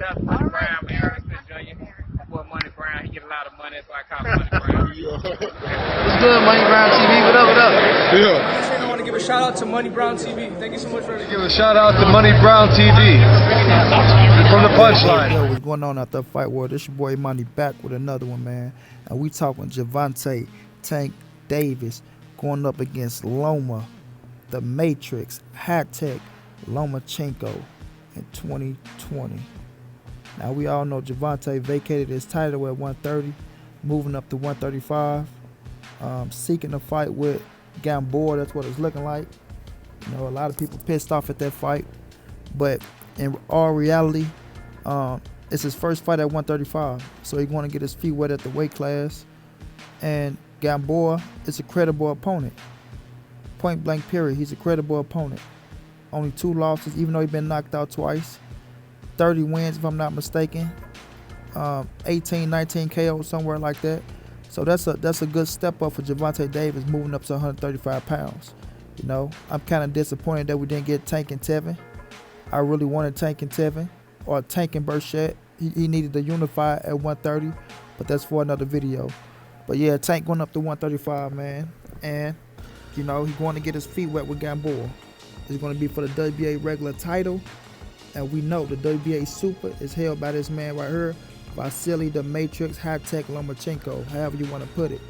out to Money Brown, man. Ernest Jr. My boy Money Brown, he get a lot of money, so I call him Money Brown. What's good, Money Brown TV? What up, what up? Yeah. I want to give a shout out to Money Brown TV. Thank you so much for Give a shout out to Money Brown TV from the punchline. Yo, what's going on out there, Fight World? This your boy Money back with another one, man. And we talking Gervonta Tank Davis going up against Loma, the Matrix, high-tech Lomachenko in 2020. Now, we all know Gervonta vacated his title at 130, moving up to 135, seeking a fight with Gamboa. That's what it's looking like. You know, a lot of people pissed off at that fight, but in all reality, it's his first fight at 135, so he's going to get his feet wet at the weight class. And Gamboa is a credible opponent. Point blank period, he's a credible opponent. Only 2 losses, even though he's been knocked out twice. 30 wins, if I'm not mistaken. 18, 19 KO, somewhere like that. So that's a good step up for Gervonta Davis, moving up to 135 pounds. You know, I'm kind of disappointed that we didn't get Tank and Tevin. I really wanted Tank and Tevin, or Tank and Burchett. He needed to unify at 130, but that's for another video. But yeah, Tank going up to 135, man. And, you know, he's going to get his feet wet with Gamboa. It's going to be for the WBA regular title. And we know the WBA Super is held by this man right here, VASYL the Matrix high-tech Lomachenko, however you want to put it.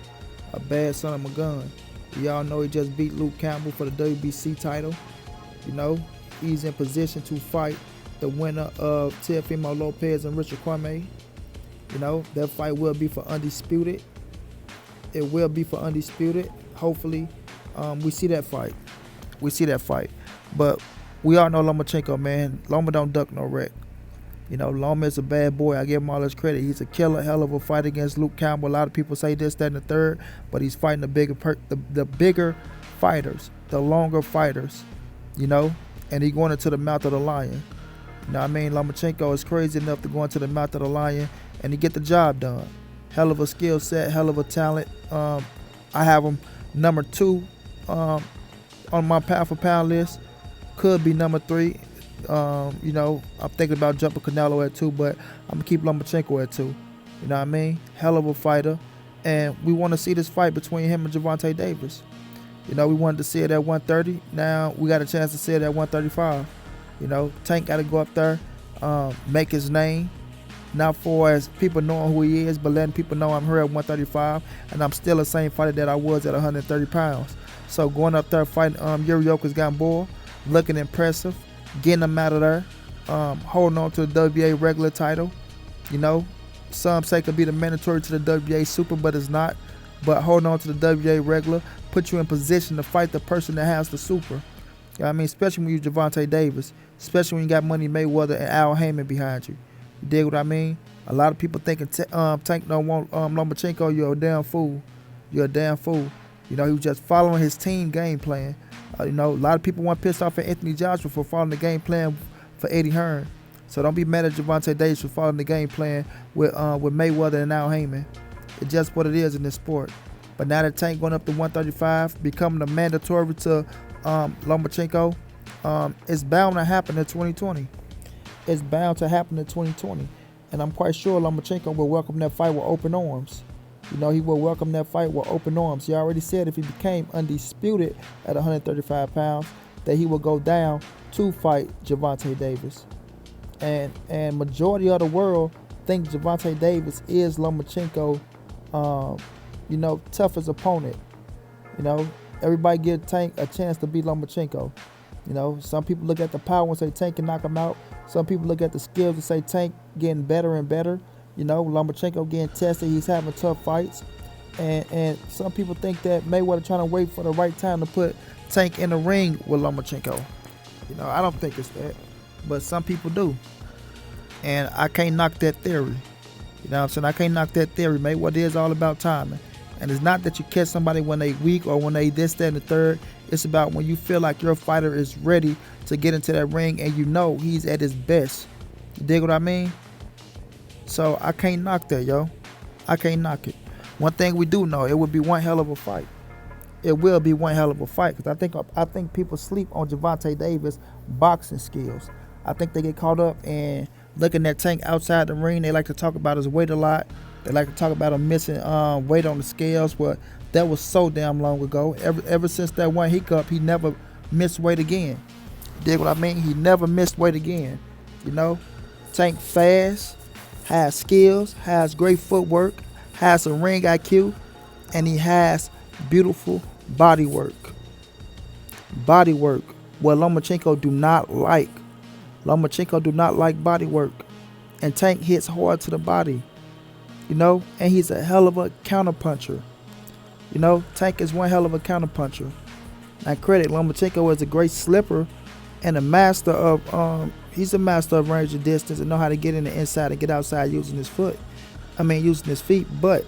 A bad son of a gun. We all know he just beat Luke Campbell for the WBC title. You know, he's in position to fight the winner of Teofimo Lopez and Richard Commey. You know, that fight will be for Undisputed. It will be for Undisputed. Hopefully, we see that fight. But we all know Lomachenko, man. Loma don't duck no wreck. You know, Loma is a bad boy. I give him all his credit. He's a killer, hell of a fight against Luke Campbell. A lot of people say this, that, and the third, but he's fighting the bigger fighters, the longer fighters, you know, and he's going into the mouth of the lion. You know what I mean? Lomachenko is crazy enough to go into the mouth of the lion and he get the job done. Hell of a skill set, hell of a talent. I have him number 2 on my pound for pound list. Could be number 3. You know, I'm thinking about jumping Canelo at 2, but I'm gonna keep Lomachenko at 2. You know what I mean? Hell of a fighter, and we want to see this fight between him and Gervonta Davis. You know, we wanted to see it at 130. Now we got a chance to see it at 135. You know, Tank got to go up there, make his name. Not for as people knowing who he is, but letting people know I'm here at 135, and I'm still the same fighter that I was at 130 pounds. So going up there fighting Yuriokis Gamboa, looking impressive, getting him out of there, holding on to the WBA regular title. You know, some say could be the mandatory to the WBA Super, but it's not. But holding on to the WBA regular put you in position to fight the person that has the Super. You know what I mean? Especially when you're Gervonta Davis, especially when you got Money Mayweather and Al Heyman behind you. You dig what I mean? A lot of people thinking Tank don't want Lomachenko. You're a damn fool. You're a damn fool. You know, he was just following his team game plan. You know, a lot of people want pissed off at Anthony Joshua for following the game plan for Eddie Hearn. So don't be mad at Gervonta Davis for following the game plan with Mayweather and Al Heyman. It's just what it is in this sport. But now that Tank going up to 135, becoming a mandatory to Lomachenko, it's bound to happen in 2020. It's bound to happen in 2020. And I'm quite sure Lomachenko will welcome that fight with open arms. You know, he will welcome that fight with open arms. He already said if he became undisputed at 135 pounds, that he will go down to fight Gervonta Davis. And majority of the world think Gervonta Davis is Lomachenko, you know, toughest opponent. You know, everybody give Tank a chance to beat Lomachenko. You know, some people look at the power and say Tank can knock him out. Some people look at the skills and say Tank getting better and better. You know, Lomachenko getting tested. He's having tough fights. And some people think that Mayweather trying to wait for the right time to put Tank in the ring with Lomachenko. You know, I don't think it's that. But some people do. And I can't knock that theory. You know what I'm saying? I can't knock that theory. Mayweather is all about timing. And it's not that you catch somebody when they weak or when they this, that, and the third. It's about when you feel like your fighter is ready to get into that ring and you know he's at his best. You dig what I mean? So I can't knock that, yo. I can't knock it. One thing we do know, it would be one hell of a fight. It will be one hell of a fight because I think people sleep on Gervonta Davis' boxing skills. I think they get caught up in looking at Tank outside the ring, they like to talk about his weight a lot. They like to talk about him missing weight on the scales, but that was so damn long ago. Ever since that one hiccup, he never missed weight again. Dig what I mean? He never missed weight again. You know, Tank fast, has skills, has great footwork, has a ring IQ, and he has beautiful body work. Body work, what Lomachenko do not like. Lomachenko do not like body work, and Tank hits hard to the body. You know, and he's a hell of a counterpuncher. You know, Tank is one hell of a counterpuncher. Now credit Lomachenko is a great slipper and a master of he's a master of range and distance and know how to get in the inside and get outside using his using his feet. But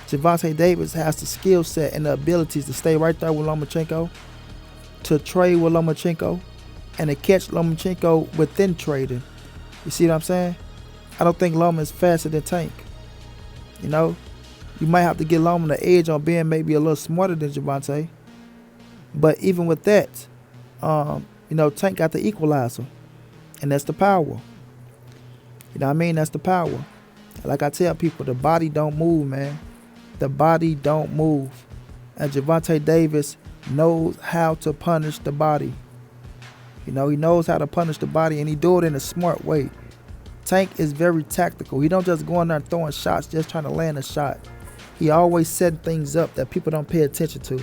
Gervonta Davis has the skill set and the abilities to stay right there with Lomachenko, to trade with Lomachenko, and to catch Lomachenko within trading. You see what I'm saying? I don't think Loma is faster than Tank. You know, you might have to get Loma the edge on being maybe a little smarter than Gervonta. But even with that, you know, Tank got the equalizer, and that's the power. You know what I mean? That's the power. Like I tell people, the body don't move, man. The body don't move. And Gervonta Davis knows how to punish the body. You know, he knows how to punish the body, and he do it in a smart way. Tank is very tactical. He don't just go in there and throwing shots, just trying to land a shot. He always setting things up that people don't pay attention to.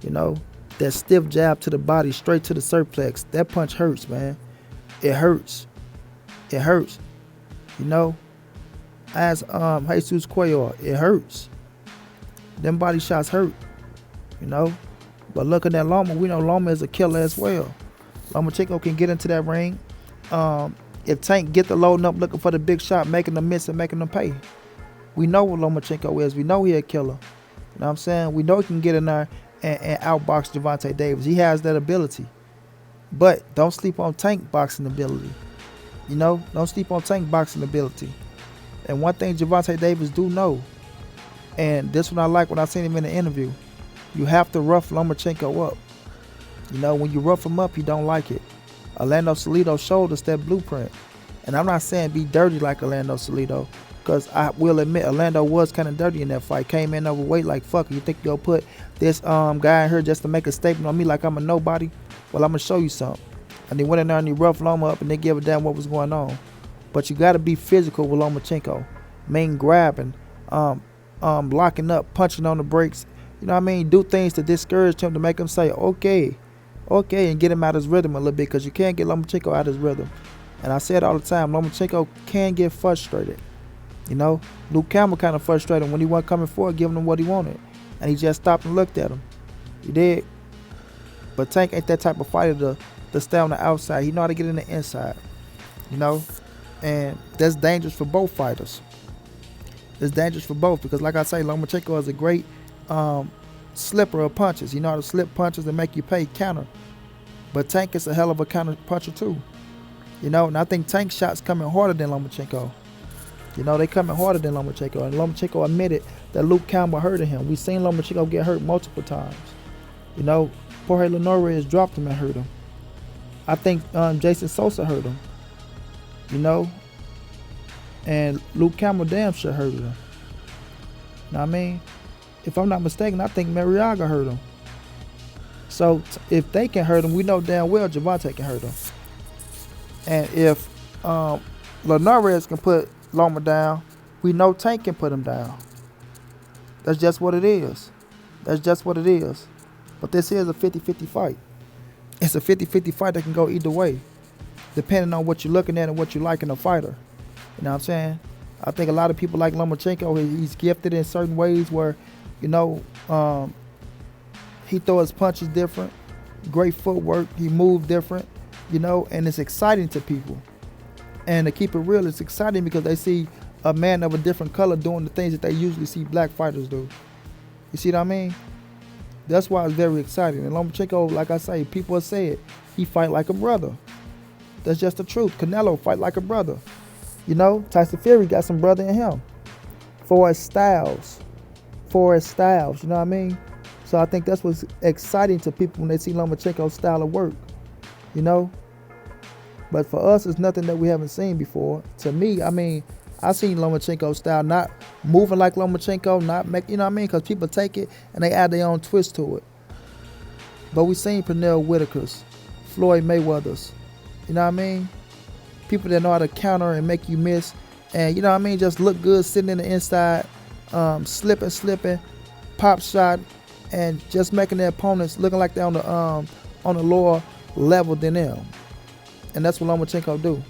You know, that stiff jab to the body, straight to the surplex. That punch hurts, man. It hurts. It hurts. You know, as Jesus Cuellar, it hurts. Them body shots hurt. You know, but looking at Loma, we know Loma is a killer as well. Lomachenko can get into that ring. If Tank get the loading up looking for the big shot, making them miss and making them pay. We know what Lomachenko is. We know he a killer. You know what I'm saying? We know he can get in there and outbox Gervonta Davis. He has that ability. But don't sleep on Tank boxing ability. You know? Don't sleep on Tank boxing ability. And one thing Gervonta Davis do know, and this one I like when I seen him in the interview, you have to rough Lomachenko up. You know, when you rough him up, he don't like it. Orlando Salido showed us that blueprint. And I'm not saying be dirty like Orlando Salido, because I will admit Orlando was kind of dirty in that fight. Came in overweight like, fuck, you think you'll put this guy in here just to make a statement on me like I'm a nobody? Well, I'm going to show you something. And he went in there and he roughed Loma up and they gave a damn what was going on. But you got to be physical with Lomachenko. Main grabbing, locking up, punching on the brakes. You know what I mean? Do things to discourage him, to make him say, okay, and get him out of his rhythm a little bit, because you can't get Lomachenko out of his rhythm. And I say it all the time, Lomachenko can get frustrated. You know, Luke Campbell kind of frustrated when he wasn't coming forward, giving him what he wanted. And he just stopped and looked at him. He did. But Tank ain't that type of fighter to stay on the outside. He know how to get in the inside. You know? And that's dangerous for both fighters. It's dangerous for both, because like I say, Lomachenko is a great slipper of punches. You know how to slip punches and make you pay counter. But Tank is a hell of a counter puncher too. You know, and I think Tank shots coming harder than Lomachenko. You know, they coming harder than Lomachenko. And Lomachenko admitted that Luke Campbell hurted him. We've seen Lomachenko get hurt multiple times. You know, Jorge Linares dropped him and hurt him. I think Jason Sosa hurt him. You know, and Luke Campbell damn sure hurt him. You know what I mean? If I'm not mistaken, I think Mariaga hurt him. So if they can hurt him, we know damn well Gervonta can hurt him. And if Linares can put Loma down, we know Tank can put him down. That's just what it is. That's just what it is. But this is a 50-50 fight. It's a 50-50 fight that can go either way, depending on what you're looking at and what you like in a fighter. You know what I'm saying? I think a lot of people like Lomachenko. He's gifted in certain ways where, you know, he throws his punches different, great footwork, he moves different, you know, and it's exciting to people. And to keep it real, it's exciting because they see a man of a different color doing the things that they usually see black fighters do. You see what I mean? That's why it's very exciting. And Lomachenko, like I say, people have said, he fight like a brother. That's just the truth. Canelo fight like a brother. You know, Tyson Fury got some brother in him. For his styles, you know what I mean? So I think that's what's exciting to people when they see Lomachenko's style of work. You know? But for us, it's nothing that we haven't seen before. To me, I mean, I seen Lomachenko style, not moving like Lomachenko, not make, you know what I mean? Because people take it and they add their own twist to it. But we seen Pernell Whitaker's, Floyd Mayweather's, you know what I mean? People that know how to counter and make you miss, and you know what I mean, just look good sitting in the inside, slipping, pop shot, and just making their opponents looking like they're on the lower level than them. And that's what Lomachenko do.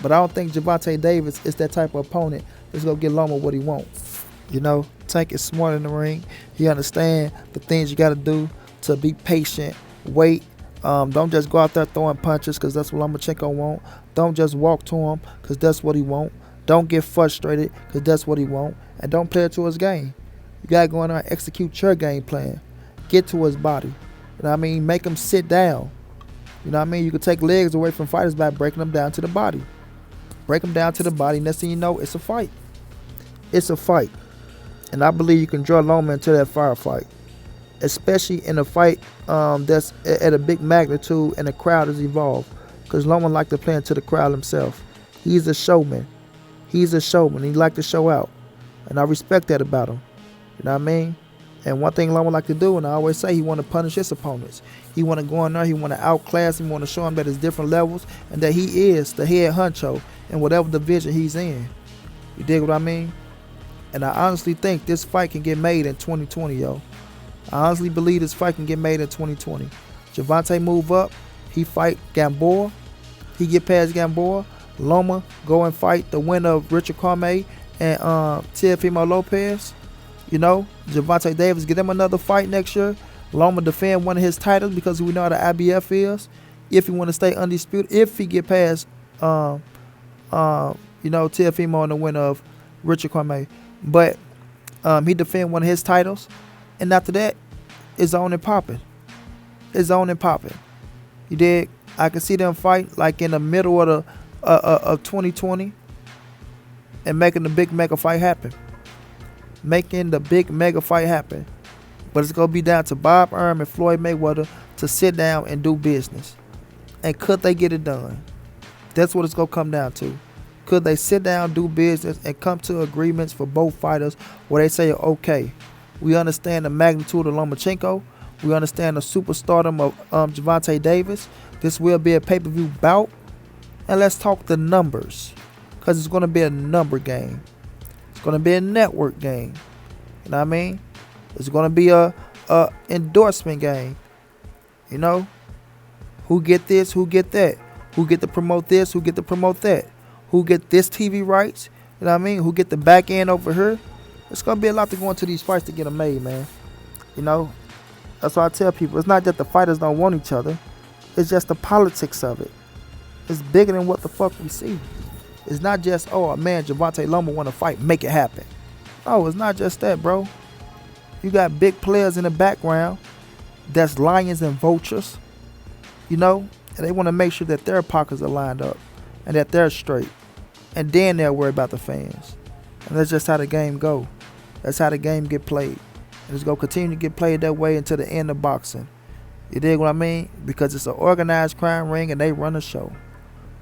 But I don't think Gervonta Davis is that type of opponent that's going to get Loma what he wants. You know, Tank is smart in the ring. He understand the things you got to do to be patient, wait. Don't just go out there throwing punches because that's what Lomachenko want. Don't just walk to him because that's what he want. Don't get frustrated because that's what he want. And don't play it to his game. You got to go in there and execute your game plan. Get to his body. You know what I mean? Make him sit down. You know what I mean? You can take legs away from fighters by breaking them down to the body. Break them down to the body. Next thing you know, it's a fight. It's a fight. And I believe you can draw Loma into that firefight. Especially in a fight that's at a big magnitude and the crowd is involved. Because Loma like to play into the crowd himself. He's a showman. He's a showman. He like to show out. And I respect that about him. You know what I mean? And one thing Loma like to do, and I always say, he want to punish his opponents. He want to go in there, he want to outclass him, want to show him that it's different levels, and that he is the head honcho in whatever division he's in. You dig what I mean? And I honestly think this fight can get made in 2020, yo. I honestly believe this fight can get made in 2020. Gervonta move up, he fight Gamboa, he get past Gamboa. Loma go and fight the winner of Richard Commey and Teofimo Lopez. You know, Gervonta Davis, get him another fight next year. Loma defend one of his titles because we know how the IBF is. If he want to stay undisputed, if he get past, you know, Teofimo and the winner of Richard Commey. But he defend one of his titles. And after that, it's on and popping. It's on and popping. You dig? I can see them fight like in the middle of 2020 and making the big mega fight happen. Making the big mega fight happen. But it's going to be down to Bob Arum and Floyd Mayweather to sit down and do business. And could they get it done? That's what it's going to come down to. Could they sit down, do business, and come to agreements for both fighters where they say, okay, we understand the magnitude of Lomachenko. We understand the superstardom of Gervonta Davis. This will be a pay-per-view bout. And let's talk the numbers. Because it's going to be a number game. It's going to be a network game. You know what I mean? It's going to be a endorsement game. You know? Who get this? Who get that? Who get to promote this? Who get to promote that? Who get this TV rights? You know what I mean? Who get the back end over here? It's going to be a lot to go into these fights to get them made, man. You know? That's why I tell people. It's not that the fighters don't want each other. It's just the politics of it. It's bigger than what the fuck we see. It's not just, oh, man, Gervonta Loma want to fight, make it happen. No, it's not just that, bro. You got big players in the background that's lions and vultures, you know, and they want to make sure that their pockets are lined up and that they're straight. And then they'll worry about the fans. And that's just how the game go. That's how the game get played. And it's going to continue to get played that way until the end of boxing. You dig what I mean? Because it's an organized crime ring and they run a show.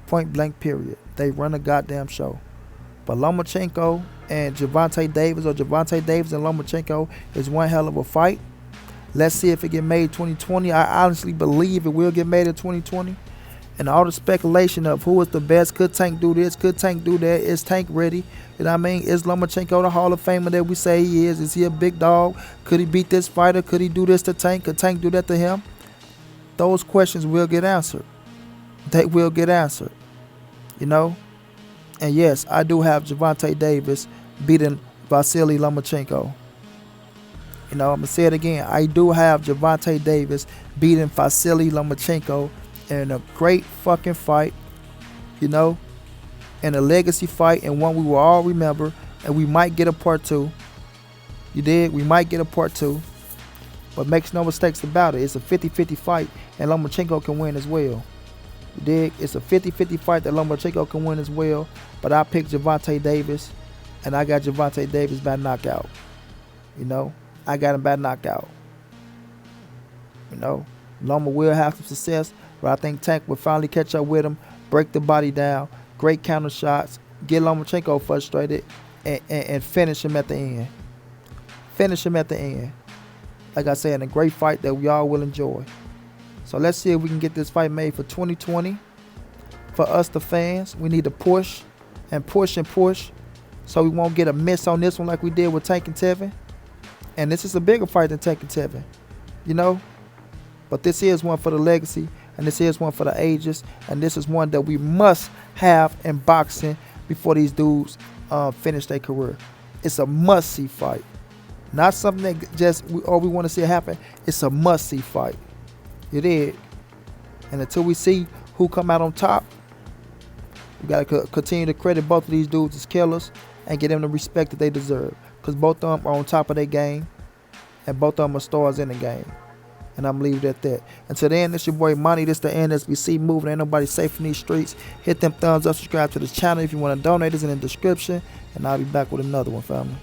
Point blank period. They run a goddamn show. But Lomachenko and Gervonta Davis, or Gervonta Davis and Lomachenko, is one hell of a fight. Let's see if it get made 2020. I honestly believe it will get made in 2020. And all the speculation of who is the best, could Tank do this, could Tank do that, is Tank ready? You know what I mean? Is Lomachenko the Hall of Famer that we say he is? Is he a big dog? Could he beat this fighter? Could he do this to Tank? Could Tank do that to him? Those questions will get answered. They will get answered. You know? And yes, I do have Gervonta Davis beating VASYL Lomachenko. You know, I'm going to say it again. I do have Gervonta Davis beating VASYL Lomachenko in a great fucking fight, you know, and a legacy fight, and one we will all remember, and we might get a part 2. You dig? We might get a part 2. But makes no mistakes about it. It's a 50-50 fight, and Lomachenko can win as well. You dig? It's a 50-50 fight that Lomachenko can win as well. But I picked Gervonta Davis, and I got Gervonta Davis by knockout. You know? I got him by knockout. You know? Loma will have some success, but I think Tank will finally catch up with him. break the body down, great counter shots, get Lomachenko frustrated, and finish him at the end. Finish him at the end. Like I said, in a great fight that we all will enjoy. So let's see if we can get this fight made for 2020. For us, the fans, we need to push and push and push so we won't get a miss on this one like we did with Tank and Tevin. And this is a bigger fight than Tank and Tevin, you know? But this is one for the legacy, and this is one for the ages, and this is one that we must have in boxing before these dudes finish their career. It's a must-see fight. Not something that just we want to see it happen. It's a must-see fight. It is. And until we see who come out on top, we got to continue to credit both of these dudes as killers and give them the respect that they deserve. Because both of them are on top of their game, and both of them are stars in the game. And I'm leaving it at that. Until then, this your boy Money. This the NSBC moving. Ain't nobody safe in these streets. Hit them thumbs up. Subscribe to the channel if you want to donate. It's in the description. And I'll be back with another one, family.